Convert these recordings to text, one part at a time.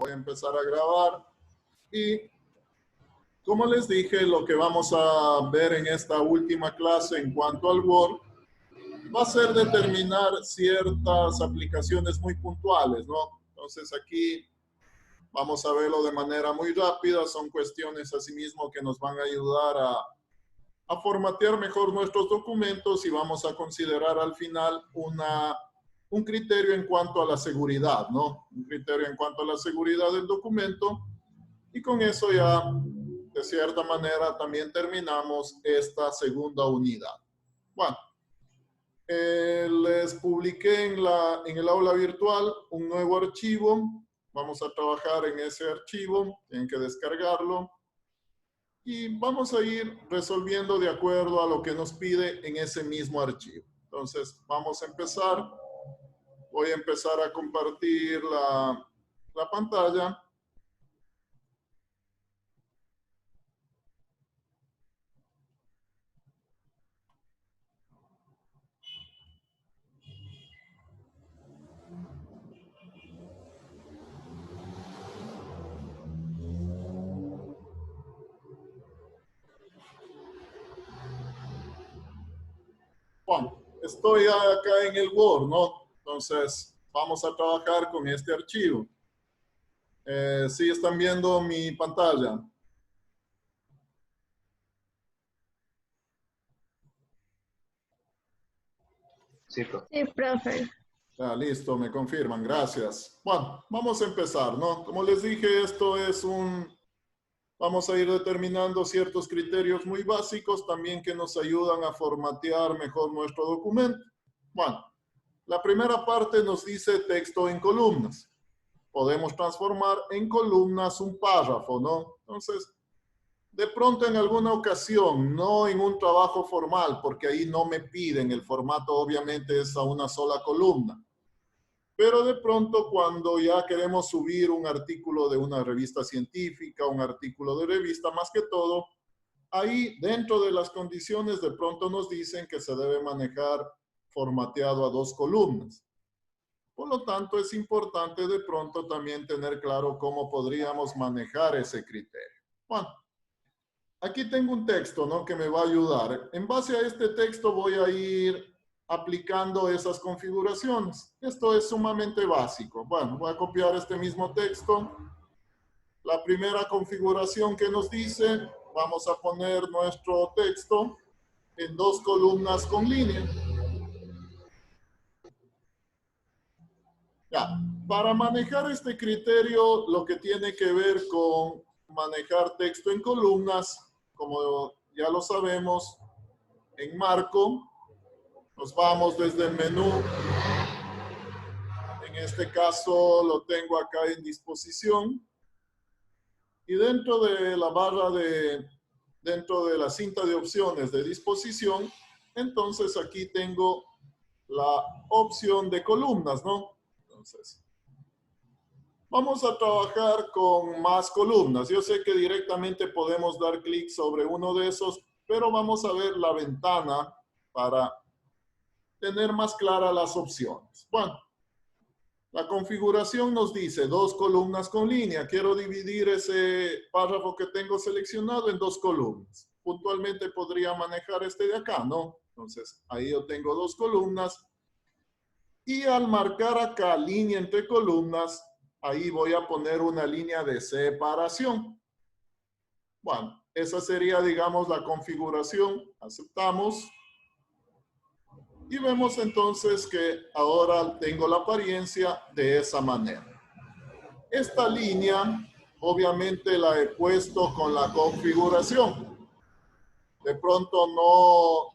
voy a empezar a grabar. Y como les dije, lo que vamos a ver en esta última clase en cuanto al Word va a ser determinar ciertas aplicaciones muy puntuales, ¿no? Entonces aquí vamos a verlo de manera muy rápida. Son cuestiones asimismo que nos van a ayudar a formatear mejor nuestros documentos y vamos a considerar al final un criterio en cuanto a la seguridad, ¿no? Un criterio en cuanto a la seguridad del documento. Y con eso ya, de cierta manera, también terminamos esta segunda unidad. Bueno, les publiqué en el aula virtual un nuevo archivo. Vamos a trabajar en ese archivo, tienen que descargarlo. Y vamos a ir resolviendo de acuerdo a lo que nos pide en ese mismo archivo. Entonces, vamos a empezar. Voy a empezar a compartir la pantalla. Bueno, estoy acá en el Word, ¿no? Entonces, vamos a trabajar con este archivo. ¿Sí están viendo mi pantalla? Sí, profe. Sí, profe. Ya, listo, me confirman, gracias. Bueno, vamos a empezar, ¿no? Como les dije, esto es vamos a ir determinando ciertos criterios muy básicos también que nos ayudan a formatear mejor nuestro documento. Bueno, la primera parte nos dice texto en columnas. Podemos transformar en columnas un párrafo, ¿no? Entonces, de pronto en alguna ocasión, no en un trabajo formal, porque ahí no me piden, el formato obviamente es a una sola columna. Pero de pronto cuando ya queremos subir un artículo de una revista científica, un artículo de revista, más que todo, ahí dentro de las condiciones de pronto nos dicen que se debe manejar formateado a 2 columnas. Por lo tanto, es importante de pronto también tener claro cómo podríamos manejar ese criterio. Bueno, aquí tengo un texto, ¿no?, que me va a ayudar. En base a este texto voy a ir aplicando esas configuraciones. Esto es sumamente básico. Bueno, voy a copiar este mismo texto. La primera configuración que nos dice, vamos a poner nuestro texto en 2 columnas con línea. Ya, para manejar este criterio, lo que tiene que ver con manejar texto en columnas, como ya lo sabemos, en marco, nos vamos desde el menú. En este caso lo tengo acá en disposición. Y dentro de la barra dentro de la cinta de opciones de disposición, entonces aquí tengo la opción de columnas, ¿no? Entonces, vamos a trabajar con más columnas. Yo sé que directamente podemos dar clic sobre uno de esos, pero vamos a ver la ventana para tener más claras las opciones. Bueno, la configuración nos dice 2 columnas con línea. Quiero dividir ese párrafo que tengo seleccionado en 2 columnas. Puntualmente podría manejar este de acá, ¿no? Entonces, ahí yo tengo 2 columnas. Y al marcar acá línea entre columnas, ahí voy a poner una línea de separación. Bueno, esa sería, digamos, la configuración. Aceptamos. Y vemos entonces que ahora tengo la apariencia de esa manera. Esta línea, obviamente la he puesto con la configuración. De pronto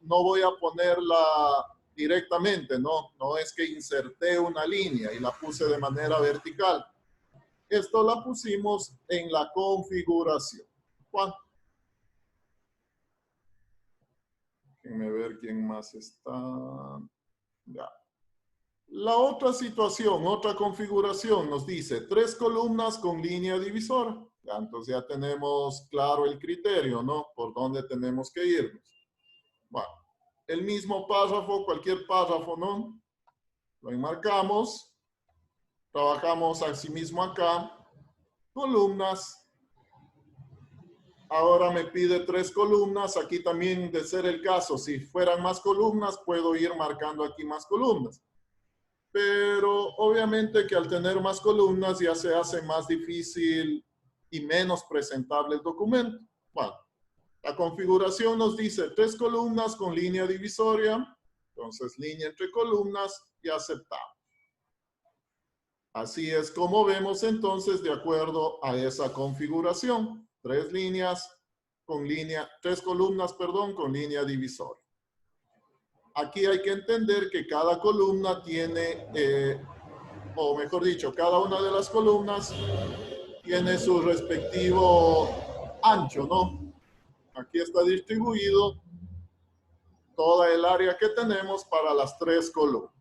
no voy a ponerla directamente, ¿no? No es que inserté una línea y la puse de manera vertical. Esto la pusimos en la configuración. Juan. Déjenme ver quién más está. Ya. La otra situación, otra configuración nos dice 3 columnas con línea divisora. Ya, entonces ya tenemos claro el criterio, ¿no? Por dónde tenemos que irnos. Bueno, el mismo párrafo, cualquier párrafo, ¿no? Lo enmarcamos. Trabajamos así mismo acá. columnas. Ahora me pide 3 columnas. Aquí también, de ser el caso, si fueran más columnas, puedo ir marcando aquí más columnas. Pero obviamente que al tener más columnas ya se hace más difícil y menos presentable el documento. Bueno, la configuración nos dice 3 columnas con línea divisoria. Entonces, línea entre columnas y aceptamos. Así es como vemos entonces de acuerdo a esa configuración. 3 líneas con línea, 3 columnas, perdón, con línea divisoria. Aquí hay que entender que cada columna tiene, o mejor dicho, cada una de las columnas tiene su respectivo ancho, ¿no? Aquí está distribuido toda el área que tenemos para las 3 columnas.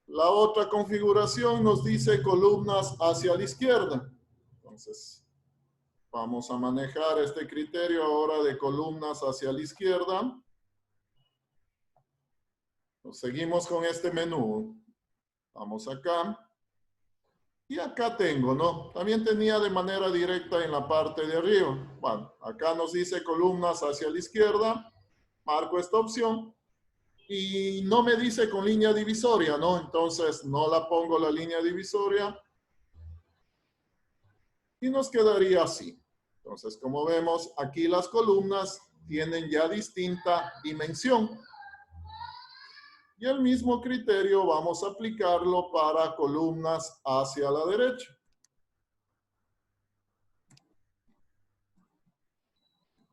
La otra configuración nos dice columnas hacia la izquierda. Entonces, vamos a manejar este criterio ahora de columnas hacia la izquierda. Nos seguimos con este menú. Vamos acá. Y acá tengo, ¿no? También tenía de manera directa en la parte de arriba. Bueno, acá nos dice columnas hacia la izquierda. Marco esta opción. Y no me dice con línea divisoria, ¿no? Entonces no la pongo la línea divisoria. Y nos quedaría así. Entonces, como vemos, aquí las columnas tienen ya distinta dimensión. Y el mismo criterio vamos a aplicarlo para columnas hacia la derecha.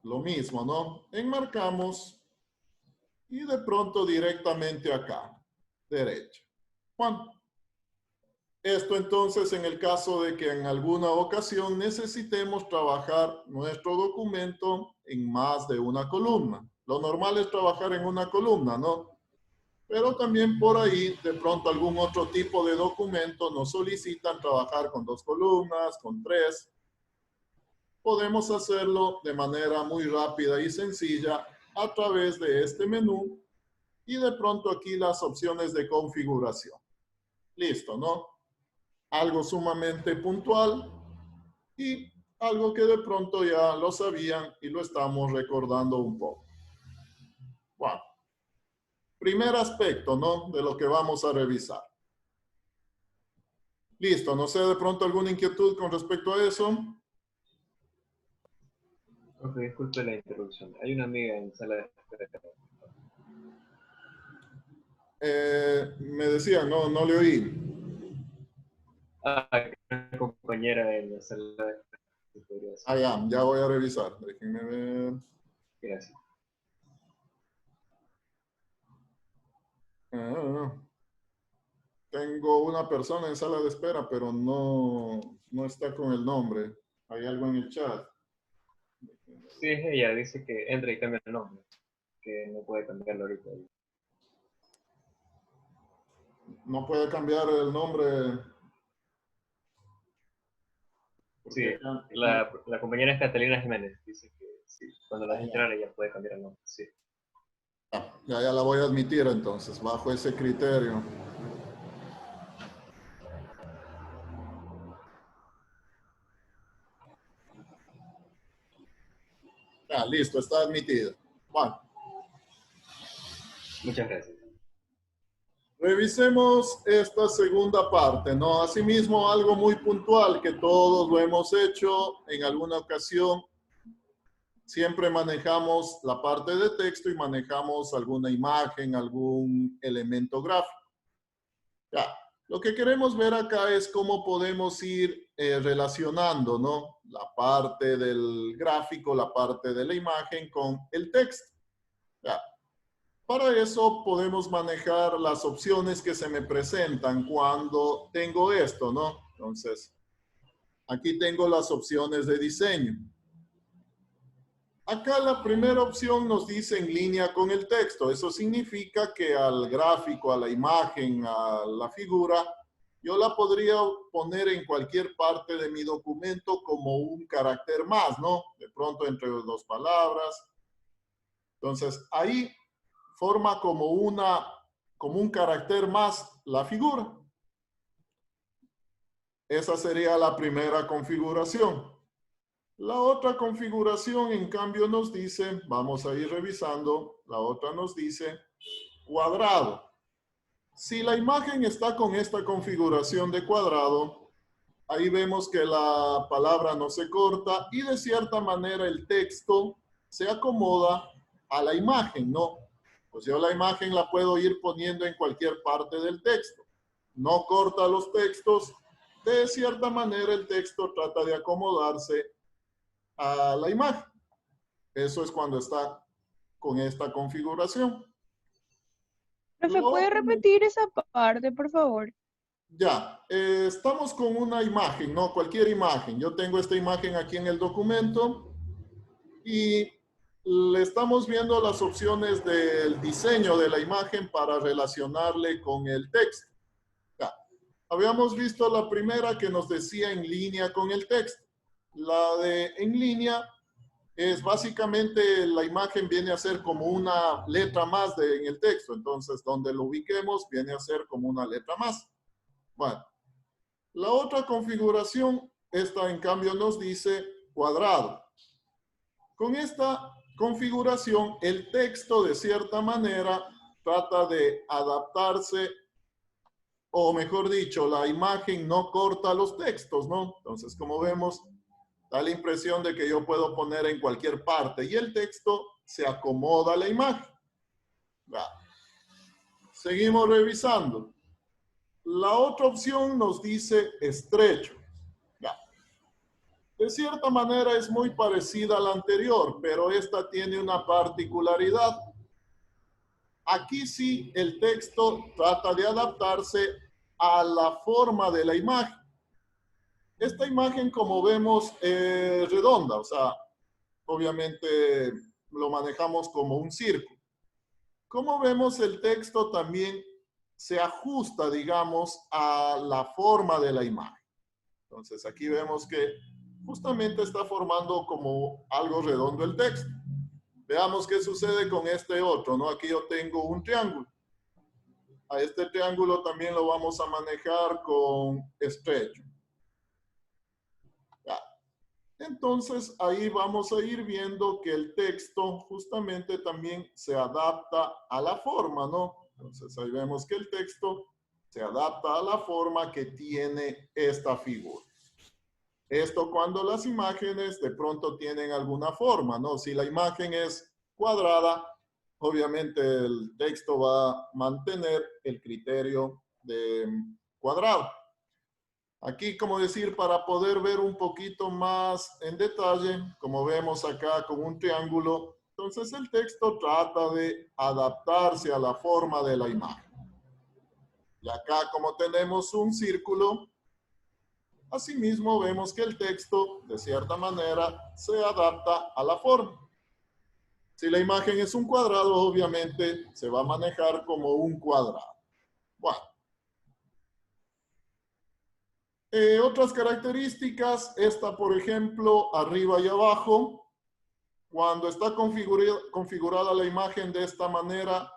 Lo mismo, ¿no? Enmarcamos y de pronto directamente acá, derecha. Bueno, esto entonces en el caso de que en alguna ocasión necesitemos trabajar nuestro documento en más de una columna. Lo normal es trabajar en una columna, ¿no? Pero también por ahí, de pronto algún otro tipo de documento nos solicitan trabajar con 2 columnas, con 3. Podemos hacerlo de manera muy rápida y sencilla a través de este menú y de pronto aquí las opciones de configuración. Listo, ¿no? Algo sumamente puntual y algo que de pronto ya lo sabían y lo estamos recordando un poco. Bueno, primer aspecto, ¿no? De lo que vamos a revisar. Listo, no sé de pronto alguna inquietud con respecto a eso. Ok, disculpe la interrupción. Hay una amiga en sala de espera. Me decían, no le oí. Una compañera en la sala de espera. Ah, ya voy a revisar. Déjenme ver. Gracias. Tengo una persona en sala de espera, pero no está con el nombre. ¿Hay algo en el chat? Sí, es ella. Dice que entra y cambia el nombre. Que no puede cambiarlo ahorita. No puede cambiar el nombre. Sí, Porque la compañera es Catalina Jiménez. Dice que sí, cuando la gente entra ella puede cambiar el nombre. Sí. ya la voy a admitir entonces, bajo ese criterio. Listo, está admitida. Bueno, Muchas gracias. revisemos esta segunda parte, ¿no? Asimismo, algo muy puntual que todos lo hemos hecho en alguna ocasión. Siempre manejamos la parte de texto y manejamos alguna imagen, algún elemento gráfico. Ya, lo que queremos ver acá es cómo podemos ir relacionando, ¿no? La parte del gráfico, la parte de la imagen con el texto. Ya. Para eso podemos manejar las opciones que se me presentan cuando tengo esto, ¿no? Entonces, aquí tengo las opciones de diseño. Acá la primera opción nos dice en línea con el texto. Eso significa que al gráfico, a la imagen, a la figura, yo la podría poner en cualquier parte de mi documento como un carácter más, ¿no? De pronto entre 2 palabras. Entonces, ahí forma como un carácter más la figura. Esa sería la primera configuración. La otra configuración, en cambio, nos dice, vamos a ir revisando, la otra nos dice cuadrado. Si la imagen está con esta configuración de cuadrado, ahí vemos que la palabra no se corta y de cierta manera el texto se acomoda a la imagen, ¿no? Pues yo la imagen la puedo ir poniendo en cualquier parte del texto. No corta los textos. De cierta manera el texto trata de acomodarse a la imagen. Eso es cuando está con esta configuración. Profe, La ¿puede otra, repetir esa parte, por favor? ya, estamos con una imagen, ¿no? Cualquier imagen. Yo tengo esta imagen aquí en el documento y le estamos viendo las opciones del diseño de la imagen para relacionarle con el texto. Ya. Habíamos visto la primera que nos decía en línea con el texto. La de en línea es básicamente la imagen viene a ser como una letra más en el texto. Entonces, donde lo ubiquemos viene a ser como una letra más. Bueno, la otra configuración, esta en cambio nos dice cuadrado. Con esta configuración, el texto de cierta manera trata de adaptarse, o mejor dicho, la imagen no corta los textos, ¿no? Entonces, como vemos, da la impresión de que yo puedo poner en cualquier parte y el texto se acomoda a la imagen. Ya. Seguimos revisando. La otra opción nos dice estrecho. Ya. De cierta manera es muy parecida a la anterior, pero esta tiene una particularidad. Aquí sí el texto trata de adaptarse a la forma de la imagen. Esta imagen, como vemos, es redonda, o sea, obviamente lo manejamos como un círculo. Como vemos, el texto también se ajusta, digamos, a la forma de la imagen. Entonces, aquí vemos que justamente está formando como algo redondo el texto. Veamos qué sucede con este otro, ¿no? Aquí yo tengo un triángulo. A este triángulo también lo vamos a manejar con estrecho. Ya. Entonces, ahí vamos a ir viendo que el texto justamente también se adapta a la forma, ¿no? Entonces, ahí vemos que el texto se adapta a la forma que tiene esta figura. Esto cuando las imágenes de pronto tienen alguna forma, ¿no? Si la imagen es cuadrada, obviamente el texto va a mantener el criterio de cuadrado. Aquí, como decir, para poder ver un poquito más en detalle, como vemos acá con un triángulo, entonces el texto trata de adaptarse a la forma de la imagen. Y acá, como tenemos un círculo, asimismo vemos que el texto, de cierta manera, se adapta a la forma. Si la imagen es un cuadrado, obviamente se va a manejar como un cuadrado. Bueno. Otras características, esta por ejemplo, arriba y abajo, cuando está configurada la imagen de esta manera,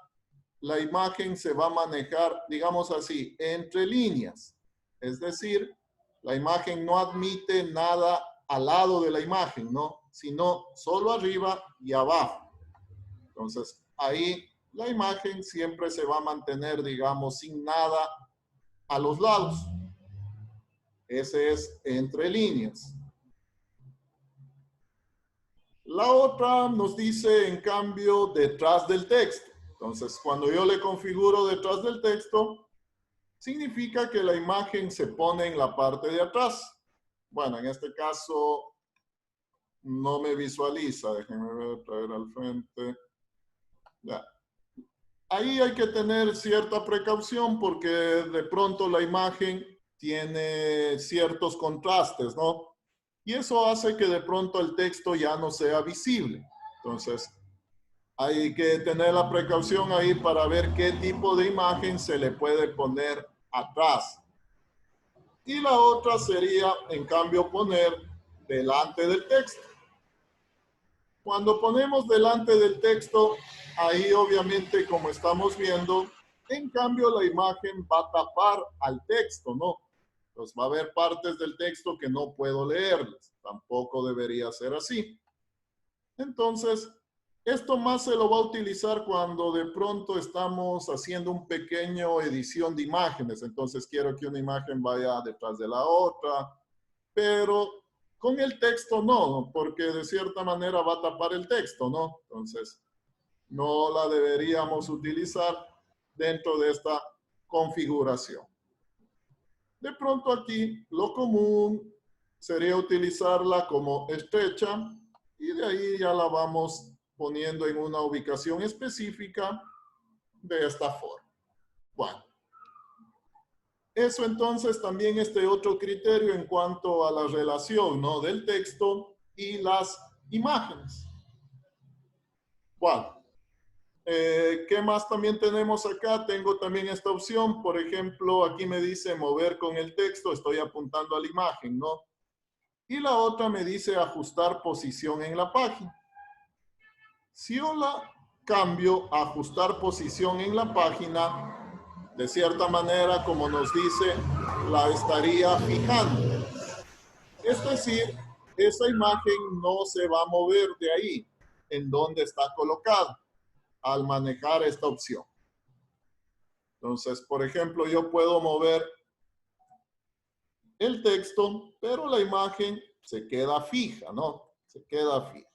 la imagen se va a manejar, digamos así, entre líneas. Es decir, la imagen no admite nada al lado de la imagen, ¿no? Sino solo arriba y abajo. Entonces, ahí la imagen siempre se va a mantener, digamos, sin nada a los lados. Ese es entre líneas. La otra nos dice, en cambio, detrás del texto. Entonces, cuando yo le configuro detrás del texto, significa que la imagen se pone en la parte de atrás. Bueno, en este caso no me visualiza. Déjenme ver, traer al frente. Ya. Ahí hay que tener cierta precaución porque de pronto la imagen tiene ciertos contrastes, ¿no? Y eso hace que de pronto el texto ya no sea visible. Entonces, hay que tener la precaución ahí para ver qué tipo de imagen se le puede poner atrás. Y la otra sería, en cambio, poner delante del texto. Cuando ponemos delante del texto, ahí obviamente, como estamos viendo, en cambio la imagen va a tapar al texto, ¿no? Entonces va a haber partes del texto que no puedo leerlas. Tampoco debería ser así. Entonces, esto más se lo va a utilizar cuando de pronto estamos haciendo un pequeño edición de imágenes. Entonces quiero que una imagen vaya detrás de la otra, pero con el texto no, porque de cierta manera va a tapar el texto, ¿no? Entonces, no la deberíamos utilizar dentro de esta configuración. De pronto aquí lo común sería utilizarla como estrecha y de ahí ya la vamos poniendo en una ubicación específica de esta forma. Bueno, eso entonces también este otro criterio en cuanto a la relación, ¿no?, del texto y las imágenes. Bueno, ¿qué más también tenemos acá? Tengo también esta opción, por ejemplo, aquí me dice mover con el texto, estoy apuntando a la imagen, ¿no? Y la otra me dice ajustar posición en la página. Si yo la cambio a ajustar posición en la página, de cierta manera, como nos dice, la estaría fijando. Es decir, esa imagen no se va a mover de ahí, en donde está colocada, al manejar esta opción. Entonces, por ejemplo, yo puedo mover el texto, pero la imagen se queda fija, ¿no? Se queda fija.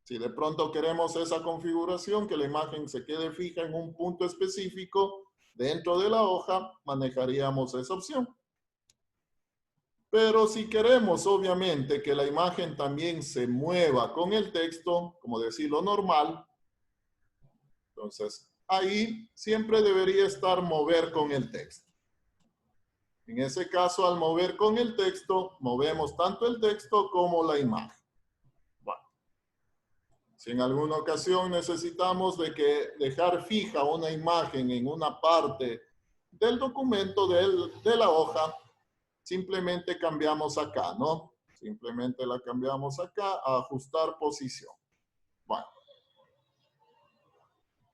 Si de pronto queremos esa configuración, que la imagen se quede fija en un punto específico dentro de la hoja, manejaríamos esa opción. Pero si queremos, obviamente, que la imagen también se mueva con el texto, como decirlo normal, entonces ahí siempre debería estar mover con el texto. En ese caso, al mover con el texto, movemos tanto el texto como la imagen. Bueno, si en alguna ocasión necesitamos dejar fija una imagen en una parte del documento de la hoja, simplemente cambiamos acá, ¿no? Simplemente la cambiamos acá a ajustar posición. Bueno.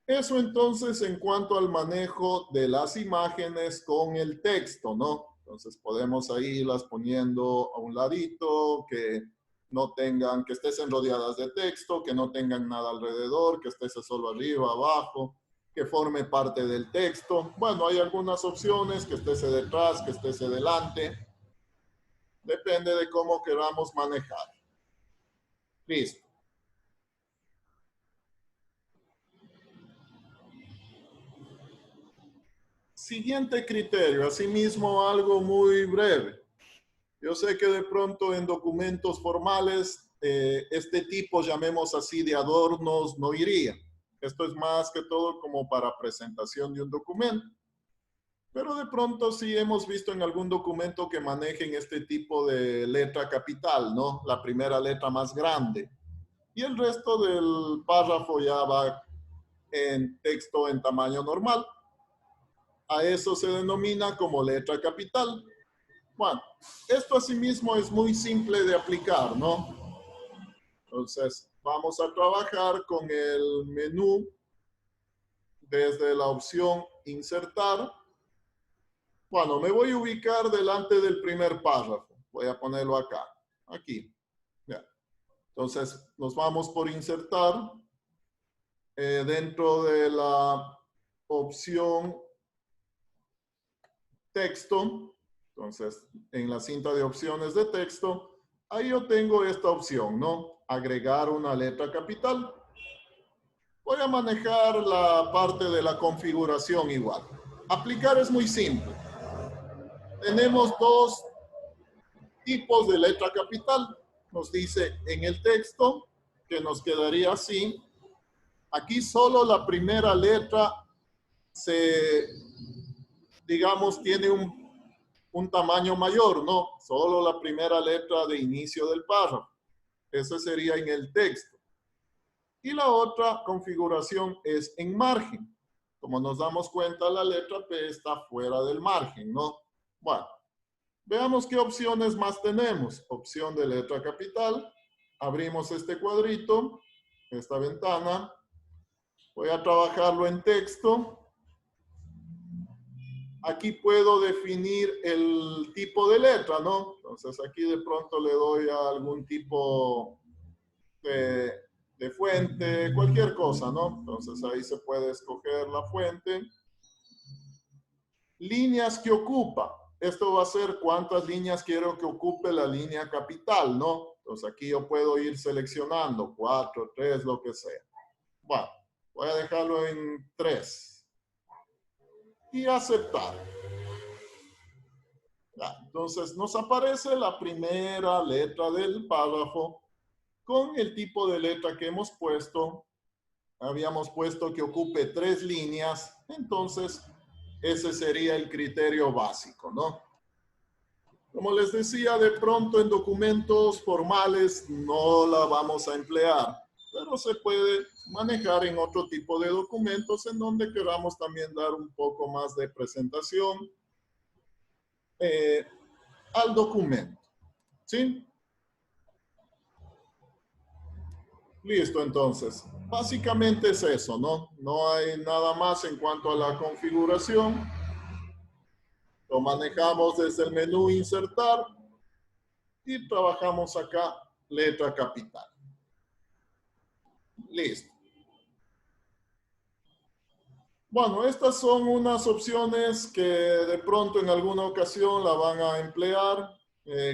Eso entonces en cuanto al manejo de las imágenes con el texto, ¿no? Entonces podemos ahí irlas poniendo a un ladito, que no tengan, que estén rodeadas de texto, que no tengan nada alrededor, que esté solo arriba, abajo, que forme parte del texto. Bueno, hay algunas opciones, que esté detrás, que esté delante. Depende de cómo queramos manejar. Listo. Siguiente criterio, asimismo algo muy breve. Yo sé que de pronto en documentos formales este tipo, llamemos así, de adornos no iría. Esto es más que todo como para presentación de un documento. Pero de pronto sí hemos visto en algún documento que manejen este tipo de letra capital, ¿no? La primera letra más grande. Y el resto del párrafo ya va en texto en tamaño normal. A eso se denomina como letra capital. Bueno, esto asimismo es muy simple de aplicar, ¿no? Entonces, vamos a trabajar con el menú desde la opción insertar. Bueno, me voy a ubicar delante del primer párrafo. Voy a ponerlo acá, aquí. Ya. Entonces, nos vamos por insertar. Dentro de la opción texto, entonces, en la cinta de opciones de texto, ahí yo tengo esta opción, ¿no? Agregar una letra capital. Voy a manejar la parte de la configuración igual. Aplicar es muy simple. Tenemos dos tipos de letra capital. Nos dice en el texto, que nos quedaría así. Aquí solo la primera letra digamos, tiene un tamaño mayor, ¿no? Solo la primera letra de inicio del párrafo. Ese sería en el texto. Y la otra configuración es en margen. Como nos damos cuenta, la letra P está fuera del margen, ¿no? Bueno, veamos qué opciones más tenemos. Opción de letra capital. Abrimos este cuadrito, esta ventana. Voy a trabajarlo en texto. aquí puedo definir el tipo de letra, ¿no? Entonces aquí de pronto le doy a algún tipo de fuente, cualquier cosa, ¿no? Entonces ahí se puede escoger la fuente. Líneas que ocupa. Esto va a ser cuántas líneas quiero que ocupe la línea capital, ¿no? Entonces aquí yo puedo ir seleccionando 4, 3, lo que sea. Bueno, voy a dejarlo en 3. Y aceptar. Ya, entonces nos aparece la primera letra del párrafo con el tipo de letra que hemos puesto. Habíamos puesto que ocupe 3 líneas, entonces ese sería el criterio básico, ¿no? Como les decía, de pronto en documentos formales no la vamos a emplear, pero se puede manejar en otro tipo de documentos en donde queramos también dar un poco más de presentación al documento, ¿sí? Listo, entonces. Básicamente es eso, ¿no? No hay nada más en cuanto a la configuración. Lo manejamos desde el menú Insertar y trabajamos acá, letra capital. Listo. Bueno, estas son unas opciones que de pronto en alguna ocasión la van a emplear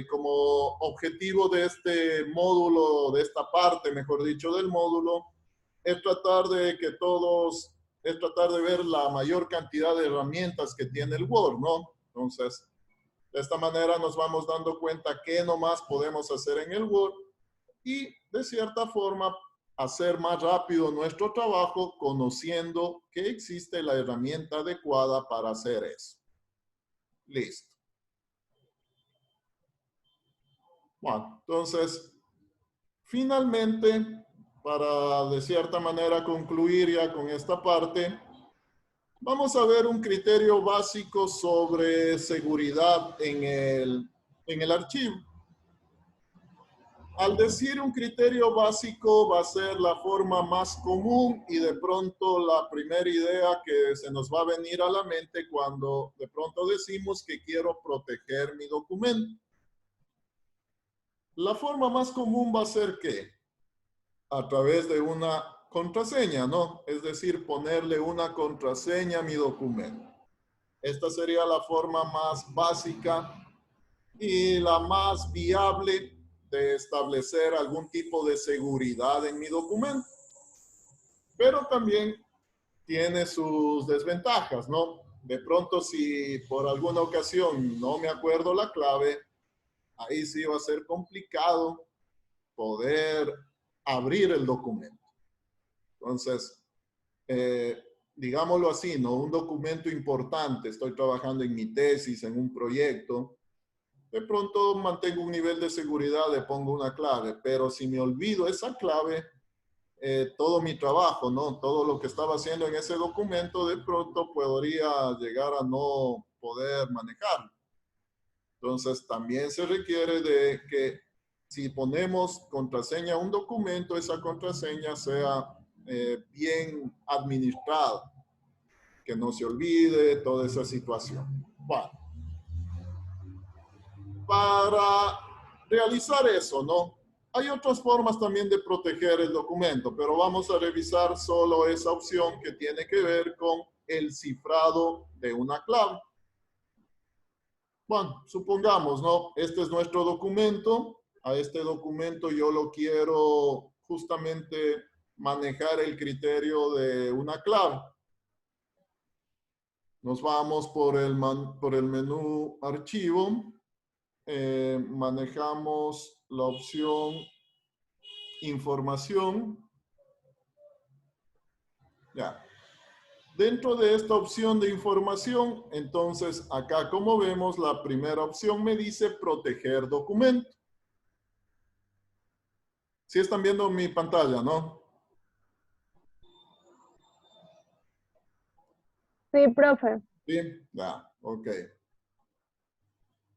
como objetivo de este módulo, de esta parte, mejor dicho, del módulo, es tratar de que todos, es tratar de ver la mayor cantidad de herramientas que tiene el Word, ¿no? Entonces, de esta manera nos vamos dando cuenta qué nomás podemos hacer en el Word y de cierta forma hacer más rápido nuestro trabajo conociendo que existe la herramienta adecuada para hacer eso. Listo. Bueno, entonces, finalmente, para de cierta manera concluir ya con esta parte, vamos a ver un criterio básico sobre seguridad en el archivo. Al decir un criterio básico va a ser la forma más común y de pronto la primera idea que se nos va a venir a la mente cuando de pronto decimos que quiero proteger mi documento. La forma más común va a ser que a través de una contraseña, ¿no? Es decir, ponerle una contraseña a mi documento. Esta sería la forma más básica y la más viable de establecer algún tipo de seguridad en mi documento. Pero también tiene sus desventajas, ¿no? De pronto, si por alguna ocasión no me acuerdo la clave, ahí sí va a ser complicado poder abrir el documento. Entonces, digámoslo así, ¿no? Un documento importante, estoy trabajando en mi tesis, en un proyecto, de pronto mantengo un nivel de seguridad, le pongo una clave, pero si me olvido esa clave, todo mi trabajo, ¿no? Todo lo que estaba haciendo en ese documento, de pronto podría llegar a no poder manejarlo. Entonces, también se requiere de que si ponemos contraseña a un documento, esa contraseña sea bien administrada, que no se olvide toda esa situación. Bueno, para realizar eso, ¿no? Hay otras formas también de proteger el documento, pero vamos a revisar solo esa opción que tiene que ver con el cifrado de una clave. Bueno, supongamos, ¿no? Este es nuestro documento. A este documento yo lo quiero justamente manejar el criterio de una clave. Nos vamos por el menú Archivo. Manejamos la opción Información. Ya. Dentro de esta opción de información, entonces acá como vemos la primera opción me dice proteger documento. Sí están viendo mi pantalla, ¿no? Sí, profe. Sí, ya, ok.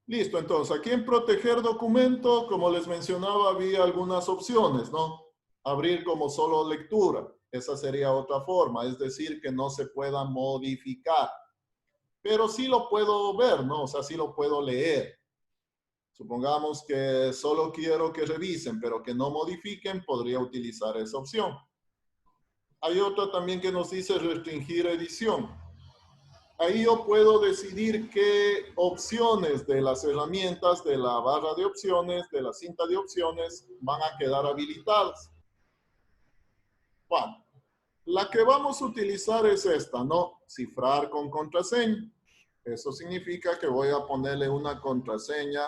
Listo, entonces aquí en proteger documento, como les mencionaba, había algunas opciones, ¿no? Abrir como solo lectura, esa sería otra forma, es decir, que no se pueda modificar. pero sí lo puedo ver, ¿no? O sea, sí lo puedo leer. Supongamos que solo quiero que revisen, pero que no modifiquen, podría utilizar esa opción. Hay otra también que nos dice restringir edición. Ahí yo puedo decidir qué opciones de las herramientas, de la barra de opciones, de la cinta de opciones, van a quedar habilitadas. Bueno, la que vamos a utilizar es esta, ¿no? Cifrar con contraseña. Eso significa que voy a ponerle una contraseña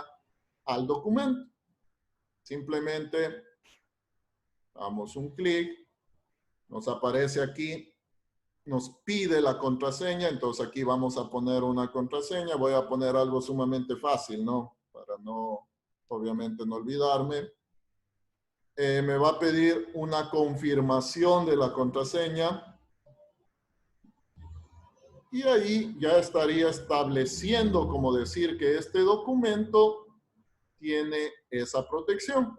al documento. Simplemente damos un clic, nos aparece aquí, nos pide la contraseña, entonces aquí vamos a poner una contraseña. Voy a poner algo sumamente fácil, ¿no? Para no, obviamente, no olvidarme. Me va a pedir una confirmación de la contraseña. Y ahí ya estaría estableciendo, como decir, que este documento tiene esa protección.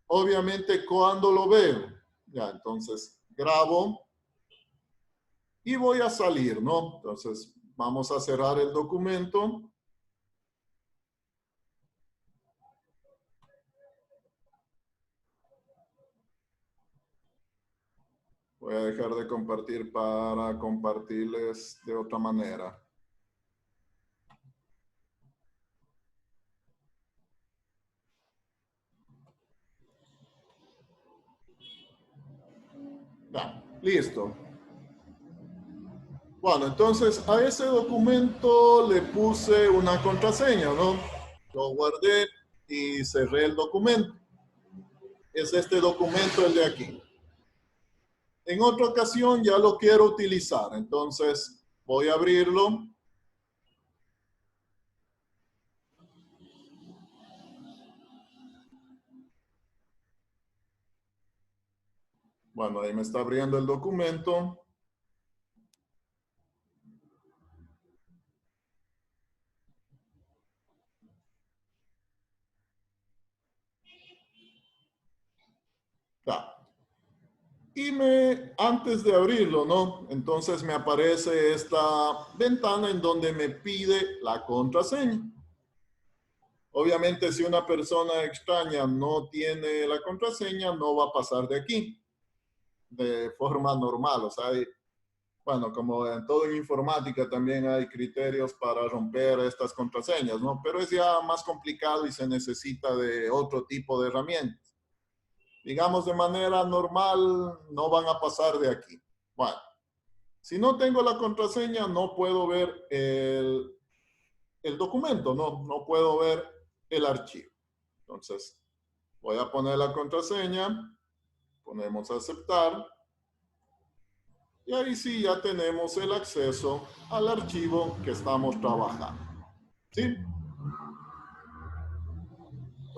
Obviamente, cuando lo veo, ya, entonces grabo y voy a salir, ¿no? Entonces, vamos a cerrar el documento. Voy a dejar de compartir para compartirles de otra manera. Ya, listo. Bueno, entonces a ese documento le puse una contraseña, ¿no? Lo guardé y cerré el documento. Es este documento el de aquí. En otra ocasión ya lo quiero utilizar, entonces voy a abrirlo. Bueno, ahí me está abriendo el documento. Ya. Y antes de abrirlo, ¿no? Entonces me aparece esta ventana en donde me pide la contraseña. Obviamente, si una persona extraña no tiene la contraseña, no va a pasar de aquí de forma normal. O sea, bueno, como en todo en informática también hay criterios para romper estas contraseñas, ¿no? Pero es ya más complicado y se necesita de otro tipo de herramientas. Digamos, de manera normal, no van a pasar de aquí. Bueno, si no tengo la contraseña, no puedo ver el documento, no puedo ver el archivo. Entonces, voy a poner la contraseña, ponemos aceptar, y ahí sí ya tenemos el acceso al archivo que estamos trabajando. ¿Sí?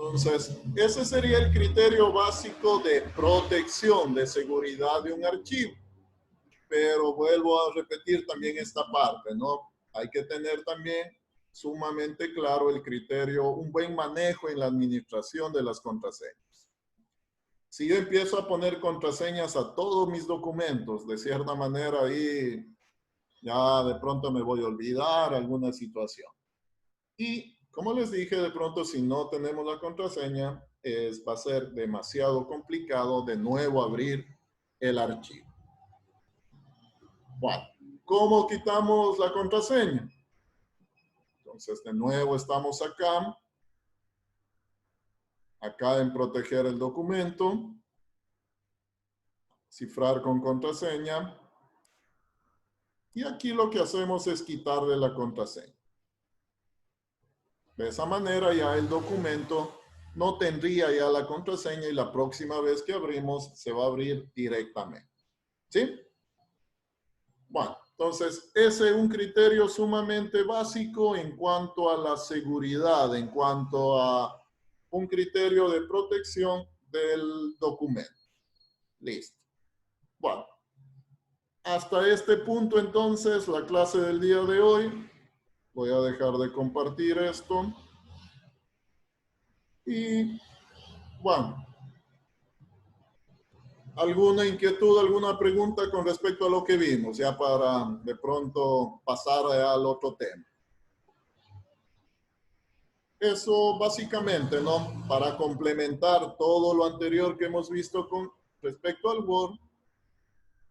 Entonces, ese sería el criterio básico de protección, de seguridad de un archivo. Pero vuelvo a repetir también esta parte, ¿no? Hay que tener también sumamente claro el criterio, un buen manejo en la administración de las contraseñas. Si yo empiezo a poner contraseñas a todos mis documentos, de cierta manera ahí ya de pronto me voy a olvidar alguna situación. Y como les dije, de pronto si no tenemos la contraseña, va a ser demasiado complicado de nuevo abrir el archivo. Bueno, ¿cómo quitamos la contraseña? Entonces, de nuevo estamos acá. Acá en proteger el documento. Cifrar con contraseña. Y aquí lo que hacemos es quitarle la contraseña. De esa manera ya el documento no tendría ya la contraseña y la próxima vez que abrimos se va a abrir directamente. ¿Sí? Bueno, entonces ese es un criterio sumamente básico en cuanto a la seguridad, en cuanto a un criterio de protección del documento. Listo. Bueno, hasta este punto entonces la clase del día de hoy. Voy a dejar de compartir esto. Y bueno, ¿Alguna inquietud, alguna pregunta con respecto a lo que vimos? Ya para de pronto pasar al otro tema. Eso básicamente, ¿no? Para complementar todo lo anterior que hemos visto con respecto al Word,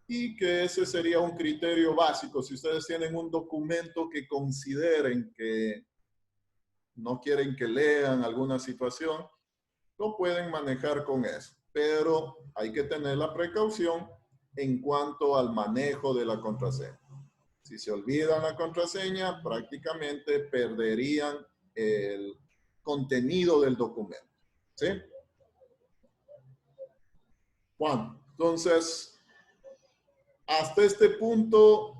y que ese sería un criterio básico. Si ustedes tienen un documento que consideren que no quieren que lean alguna situación, lo pueden manejar con eso. Pero hay que tener la precaución en cuanto al manejo de la contraseña. Si se olvidan la contraseña, prácticamente perderían el contenido del documento. ¿Sí? Bueno, entonces, hasta este punto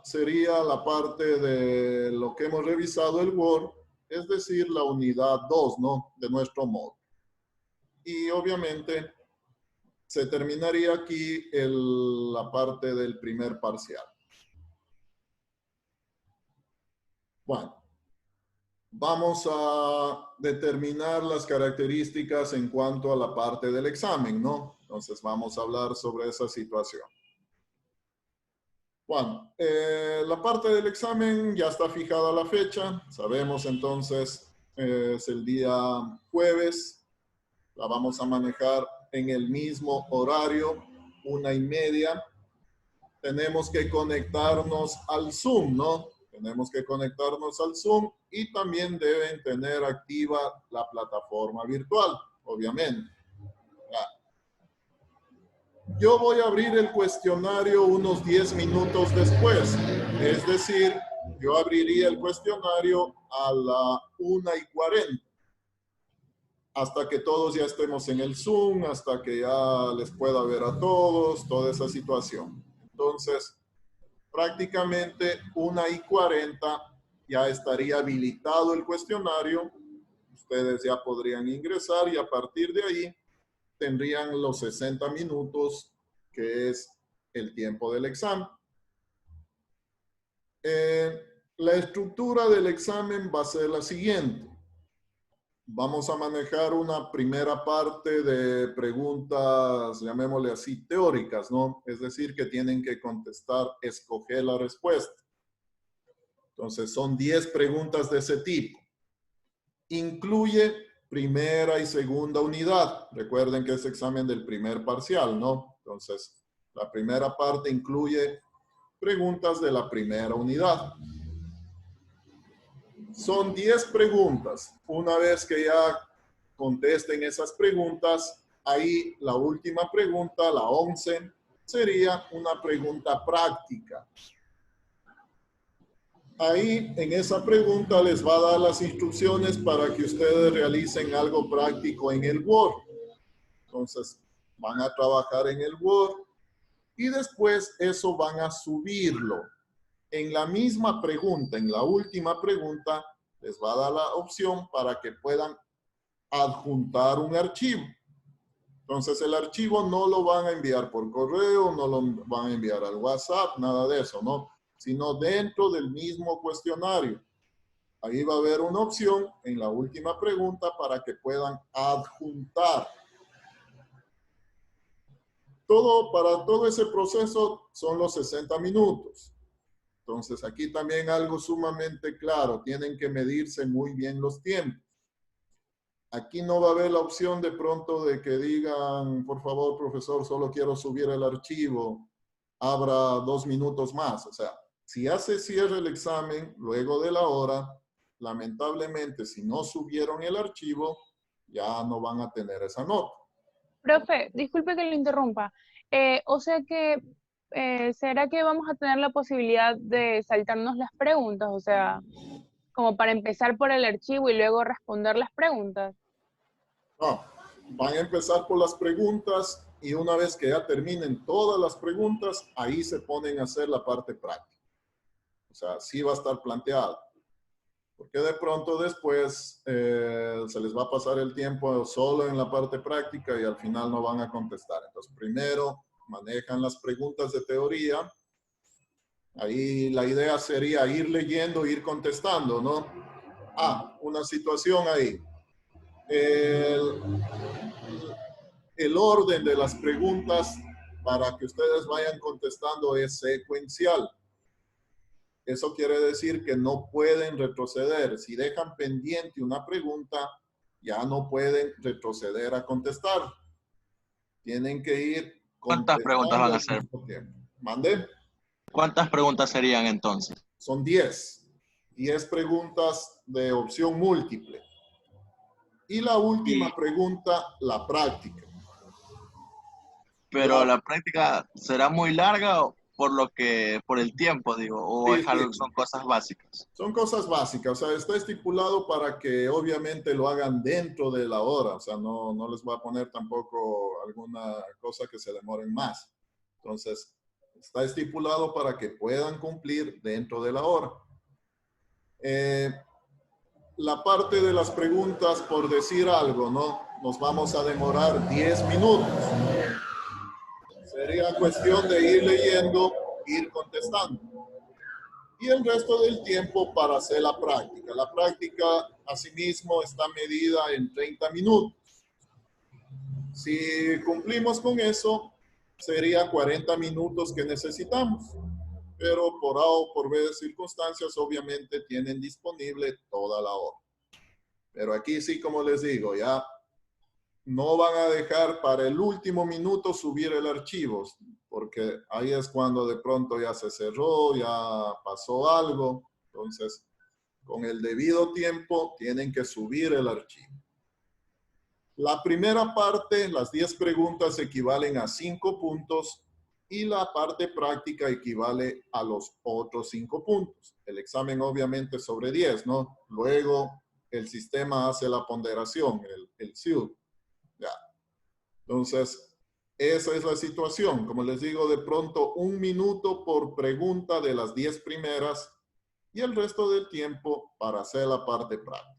sería la parte de lo que hemos revisado el Word, es decir, la unidad 2, ¿no? De nuestro módulo. Y obviamente se terminaría aquí la parte del primer parcial. Bueno, vamos a determinar las características en cuanto a la parte del examen, ¿no? Entonces vamos a hablar sobre esa situación. Bueno, la parte del examen ya está fijada la fecha. Sabemos entonces es el día jueves. La vamos a manejar en el mismo horario, 1:30. Tenemos que conectarnos al Zoom, ¿no? Tenemos que conectarnos al Zoom y también deben tener activa la plataforma virtual, obviamente. Yo voy a abrir el cuestionario unos 10 minutos después. Es decir, yo abriría el cuestionario a la 1:40. Hasta que todos ya estemos en el Zoom, hasta que ya les pueda ver a todos, toda esa situación. Entonces, prácticamente 1:40 ya estaría habilitado el cuestionario. Ustedes ya podrían ingresar y a partir de ahí tendrían los 60 minutos, que es el tiempo del examen. La estructura del examen va a ser la siguiente. Vamos a manejar una primera parte de preguntas, llamémosle así, teóricas, ¿no? Es decir, que tienen que contestar, escoger la respuesta. Entonces, son 10 preguntas de ese tipo. Incluye primera y segunda unidad. Recuerden que es examen del primer parcial, ¿no? Entonces, la primera parte incluye preguntas de la primera unidad. Son 10 preguntas. Una vez que ya contesten esas preguntas, ahí la última pregunta, la 11, sería una pregunta práctica. Ahí en esa pregunta les va a dar las instrucciones para que ustedes realicen algo práctico en el Word. Entonces van a trabajar en el Word y después eso van a subirlo. En la misma pregunta, en la última pregunta, les va a dar la opción para que puedan adjuntar un archivo. Entonces el archivo no lo van a enviar por correo, no lo van a enviar al WhatsApp, nada de eso, ¿no? Sino dentro del mismo cuestionario. Ahí va a haber una opción en la última pregunta para que puedan adjuntar. Para todo ese proceso son los 60 minutos. Entonces, aquí también algo sumamente claro. Tienen que medirse muy bien los tiempos. Aquí no va a haber la opción de pronto de que digan, por favor, profesor, solo quiero subir el archivo. Abra 2 minutos más. O sea, si ya se cierra el examen luego de la hora, lamentablemente, si no subieron el archivo, ya no van a tener esa nota. Profe, disculpe que lo interrumpa. O sea que, ¿será que vamos a tener la posibilidad de saltarnos las preguntas? O sea, como para empezar por el archivo y luego responder las preguntas. No, van a empezar por las preguntas y una vez que ya terminen todas las preguntas, ahí se ponen a hacer la parte práctica. O sea, sí va a estar planteado. Porque de pronto después se les va a pasar el tiempo solo en la parte práctica y al final no van a contestar. Entonces, primero manejan las preguntas de teoría. Ahí la idea sería ir leyendo, ir contestando, ¿no? Una situación ahí. el orden de las preguntas para que ustedes vayan contestando es secuencial. Eso quiere decir que no pueden retroceder. Si dejan pendiente una pregunta, ya no pueden retroceder a contestar. Tienen que ir ¿Cuántas preguntas van contestando a al hacer? mismo tiempo. ¿Mande? ¿Cuántas preguntas serían entonces? Son 10. 10 preguntas de opción múltiple. Y la última Y- pregunta, la práctica. Pero la práctica será muy larga por el tiempo, digo, o Sí, es algo, sí. son cosas básicas. Son cosas básicas, o sea, está estipulado para que obviamente lo hagan dentro de la hora, o sea, no les va a poner tampoco alguna cosa que se demoren más. Entonces, está estipulado para que puedan cumplir dentro de la hora. La parte de las preguntas, por decir algo, ¿no? Nos vamos a demorar 10 minutos. Sería cuestión de ir leyendo, ir contestando. Y el resto del tiempo para hacer la práctica. La práctica, asimismo, está medida en 30 minutos. Si cumplimos con eso, sería 40 minutos que necesitamos. Pero por A o por B de circunstancias, obviamente tienen disponible toda la hora. Pero aquí sí, como les digo, ya no van a dejar para el último minuto subir el archivo, porque ahí es cuando de pronto ya se cerró, ya pasó algo. Entonces, con el debido tiempo, tienen que subir el archivo. La primera parte, las 10 preguntas equivalen a 5 puntos y la parte práctica equivale a los otros 5 puntos. El examen obviamente sobre 10, ¿no? Luego el sistema hace la ponderación, el SIL. Ya. Entonces, esa es la situación. Como les digo, de pronto 1 minuto por pregunta de las 10 primeras y el resto del tiempo para hacer la parte práctica.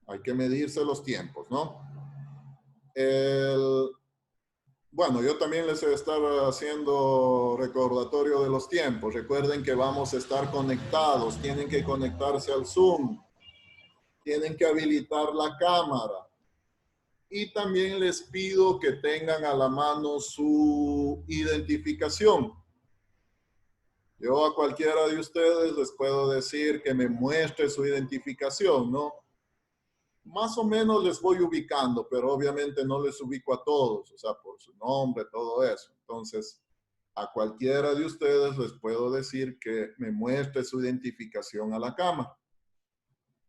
Hay que medirse los tiempos, ¿no? Bueno, yo también les voy a estar haciendo recordatorio de los tiempos. Recuerden que vamos a estar conectados. Tienen que conectarse al Zoom. Tienen que habilitar la cámara. Y también les pido que tengan a la mano su identificación. Yo a cualquiera de ustedes les puedo decir que me muestre su identificación, ¿no? Más o menos les voy ubicando, pero obviamente no les ubico a todos, o sea, por su nombre, todo eso. Entonces, a cualquiera de ustedes les puedo decir que me muestre su identificación a la cámara.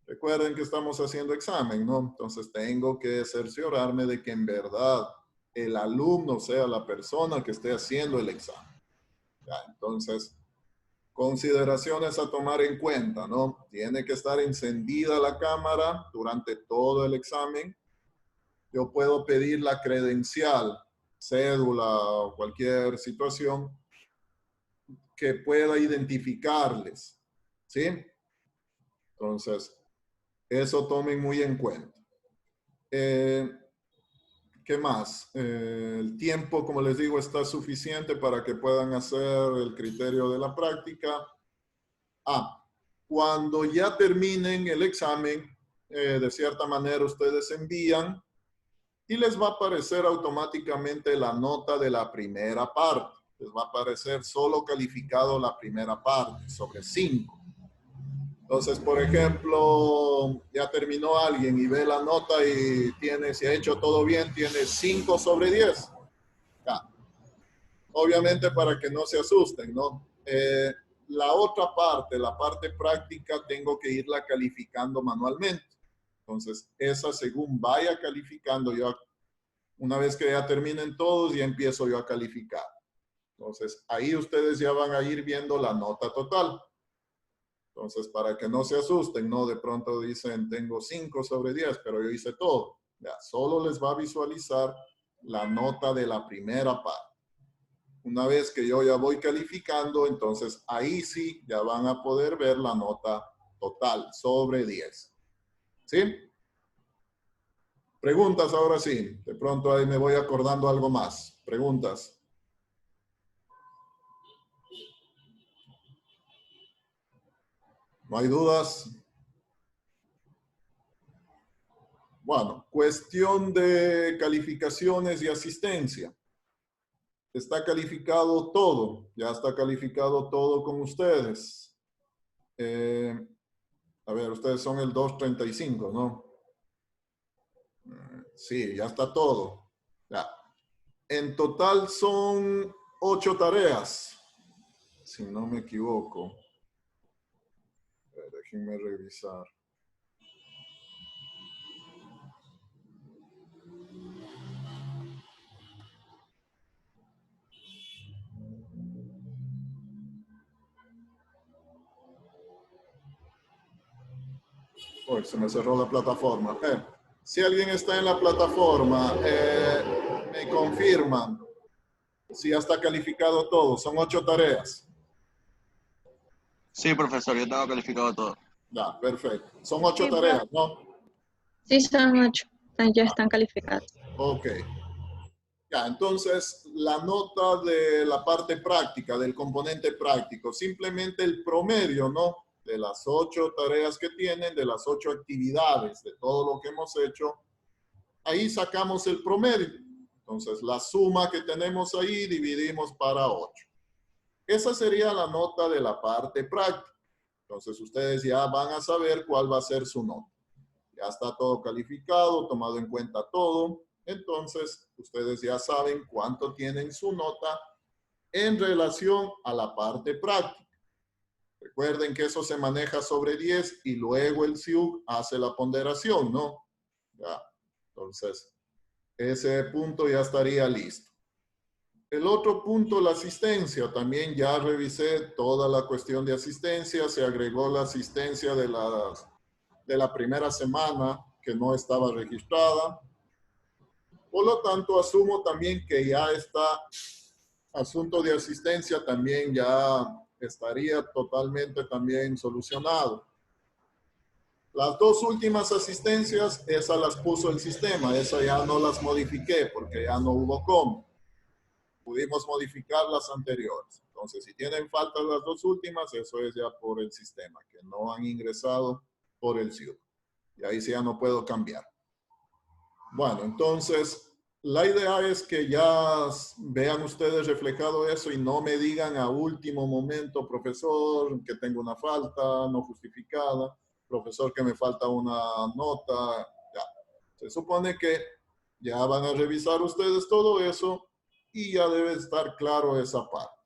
Recuerden que estamos haciendo examen, ¿no? Entonces, tengo que cerciorarme de que en verdad el alumno sea la persona que esté haciendo el examen. Ya, entonces, consideraciones a tomar en cuenta, ¿no? Tiene que estar encendida la cámara durante todo el examen. Yo puedo pedir la credencial, cédula o cualquier situación que pueda identificarles, ¿sí? Entonces, eso tomen muy en cuenta. ¿Qué más? El tiempo, como les digo, está suficiente para que puedan hacer el criterio de la práctica. Cuando ya terminen el examen, de cierta manera ustedes envían y les va a aparecer automáticamente la nota de la primera parte. Les va a aparecer solo calificado la primera parte, sobre 5. Entonces, por ejemplo, ya terminó alguien y ve la nota y tiene, si ha hecho todo bien, tiene 5 sobre 10. Ya. Obviamente para que no se asusten, ¿no? La otra parte, la parte práctica, tengo que irla calificando manualmente. Entonces, esa según vaya calificando, yo, una vez que ya terminen todos, ya empiezo yo a calificar. Entonces, ahí ustedes ya van a ir viendo la nota total. Entonces, para que no se asusten, ¿no? De pronto dicen, tengo 5 sobre 10, pero yo hice todo. Ya, solo les va a visualizar la nota de la primera parte. Una vez que yo ya voy calificando, entonces ahí sí ya van a poder ver la nota total sobre 10. ¿Sí? Preguntas ahora sí. De pronto ahí me voy acordando algo más. Preguntas. ¿No hay dudas? Bueno, cuestión de calificaciones y asistencia. Está calificado todo, ya está calificado todo con ustedes. A ver, ustedes son el 235, ¿no? Sí, ya está todo. Ya. En total son 8 tareas, si no me equivoco. A ver, déjenme revisar. Uy, se me cerró la plataforma. Si alguien está en la plataforma, me confirman si ya está calificado todo. Son 8 tareas. Sí, profesor, yo tengo calificado todo. Ya, perfecto. Son 8 Sí, tareas, ¿no? Sí, son 8. Ya están calificados. Ok. Ya, entonces la nota de la parte práctica, del componente práctico, simplemente el promedio, ¿no? De las 8 tareas que tienen, de las 8 actividades, de todo lo que hemos hecho, ahí sacamos el promedio. Entonces la suma que tenemos ahí dividimos para 8. Esa sería la nota de la parte práctica. Entonces ustedes ya van a saber cuál va a ser su nota. Ya está todo calificado, tomado en cuenta todo. Entonces, ustedes ya saben cuánto tienen su nota en relación a la parte práctica. Recuerden que eso se maneja sobre 10 y luego el SIUC hace la ponderación, ¿no? Ya. Entonces, ese punto ya estaría listo. El otro punto, la asistencia. También ya revisé toda la cuestión de asistencia. Se agregó la asistencia de la primera semana que no estaba registrada. Por lo tanto, asumo también que ya está asunto de asistencia también ya estaría totalmente también solucionado. Las 2 últimas asistencias, esas las puso el sistema, esas ya no las modifiqué porque ya no hubo cómo. Pudimos modificar las anteriores. Entonces, si tienen falta las 2 últimas, eso es ya por el sistema, que no han ingresado por el SIUC. Y ahí sí ya no puedo cambiar. Bueno, entonces, la idea es que ya vean ustedes reflejado eso y no me digan a último momento, profesor, que tengo una falta no justificada, profesor, que me falta una nota. Ya. Se supone que ya van a revisar ustedes todo eso y ya debe estar claro esa parte.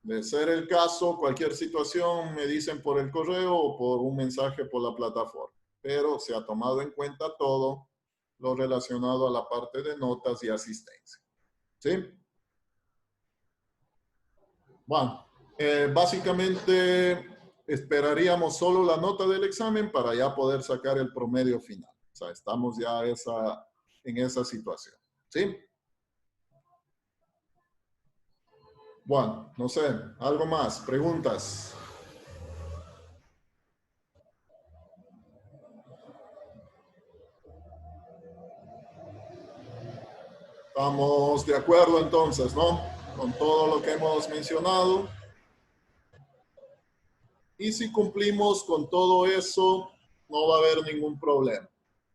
De ser el caso, cualquier situación me dicen por el correo o por un mensaje por la plataforma, pero se ha tomado en cuenta todo lo relacionado a la parte de notas y asistencia. ¿Sí? Bueno, básicamente esperaríamos solo la nota del examen para ya poder sacar el promedio final. O sea, estamos ya en esa situación. ¿Sí? Bueno, no sé, algo más, preguntas. Estamos de acuerdo entonces, ¿no? Con todo lo que hemos mencionado. Y si cumplimos con todo eso, no va a haber ningún problema.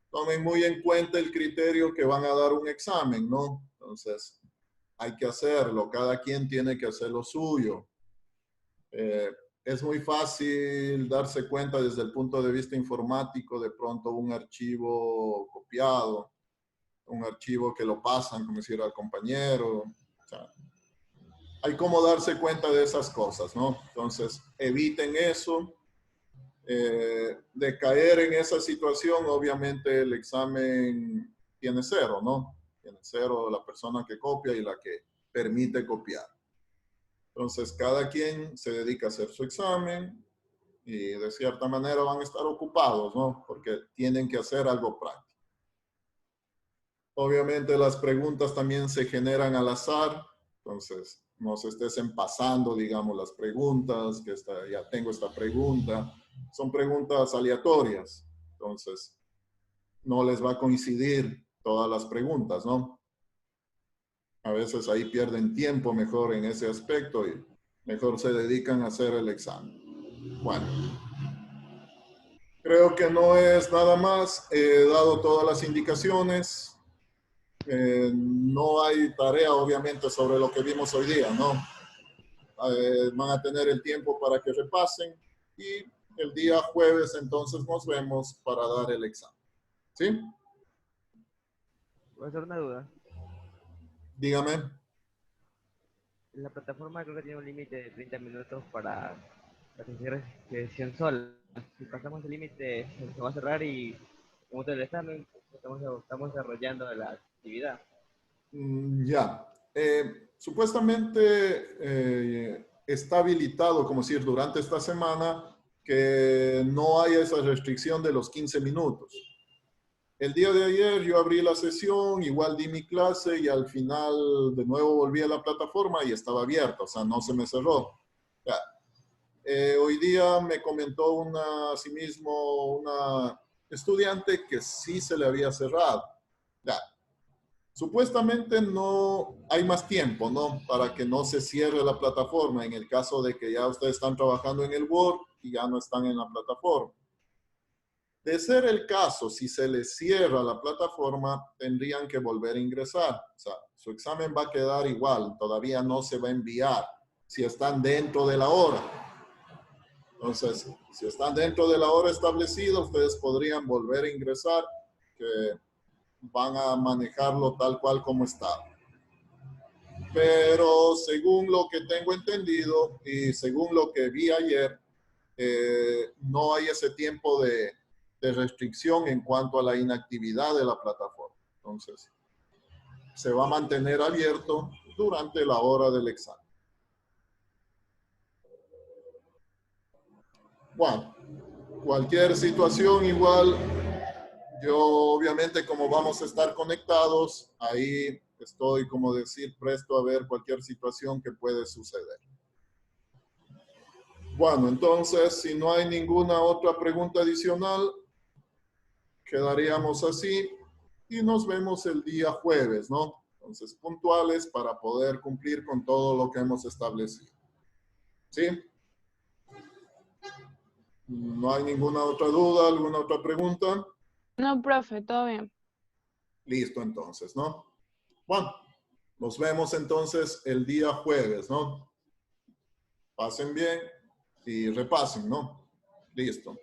Tomen muy en cuenta el criterio que van a dar un examen, ¿no? Entonces, hay que hacerlo. Cada quien tiene que hacer lo suyo. Es muy fácil darse cuenta desde el punto de vista informático, de pronto un archivo copiado, un archivo que lo pasan, como decir, al compañero. O sea, hay como darse cuenta de esas cosas, ¿no? Entonces, eviten eso. De caer en esa situación, obviamente el examen tiene 0, ¿no? Tiene 0 la persona que copia y la que permite copiar. Entonces, cada quien se dedica a hacer su examen y de cierta manera van a estar ocupados, ¿no? Porque tienen que hacer algo práctico. Obviamente las preguntas también se generan al azar, entonces no se estén pasando, digamos, las preguntas, que ya tengo esta pregunta. Son preguntas aleatorias, entonces no les va a coincidir todas las preguntas, ¿no? A veces ahí pierden tiempo mejor en ese aspecto y mejor se dedican a hacer el examen. Bueno. Creo que no es nada más. He dado todas las indicaciones. No hay tarea, obviamente, sobre lo que vimos hoy día, ¿no? Van a tener el tiempo para que repasen y el día jueves entonces nos vemos para dar el examen. ¿Sí? Voy a hacer una duda. Dígame. La plataforma creo que tiene un límite de 30 minutos para hacer sesión sola. Si pasamos el límite, se va a cerrar y como el examen, estamos desarrollando la actividad. Ya. Supuestamente está habilitado, como decir, durante esta semana que no haya esa restricción de los 15 minutos. El día de ayer yo abrí la sesión, igual di mi clase y al final de nuevo volví a la plataforma y estaba abierta, o sea, no se me cerró. Ya. Hoy día me comentó asimismo una estudiante que sí se le había cerrado. Ya. Supuestamente no hay más tiempo, ¿no? Para que no se cierre la plataforma en el caso de que ya ustedes están trabajando en el Word y ya no están en la plataforma. De ser el caso, si se les cierra la plataforma, tendrían que volver a ingresar. O sea, su examen va a quedar igual, todavía no se va a enviar si están dentro de la hora. Entonces, si están dentro de la hora establecida, ustedes podrían volver a ingresar, que van a manejarlo tal cual como está. Pero según lo que tengo entendido y según lo que vi ayer, no hay ese tiempo de restricción en cuanto a la inactividad de la plataforma. Entonces, se va a mantener abierto durante la hora del examen. Bueno, cualquier situación igual, yo obviamente como vamos a estar conectados, ahí estoy, como decir, presto a ver cualquier situación que puede suceder. Bueno, entonces, si no hay ninguna otra pregunta adicional, quedaríamos así y nos vemos el día jueves, ¿no? Entonces, puntuales para poder cumplir con todo lo que hemos establecido. ¿Sí? ¿No hay ninguna otra duda, alguna otra pregunta? No, profe, todo bien. Listo, entonces, ¿no? Bueno, nos vemos entonces el día jueves, ¿no? Pasen bien y repasen, ¿no? Listo.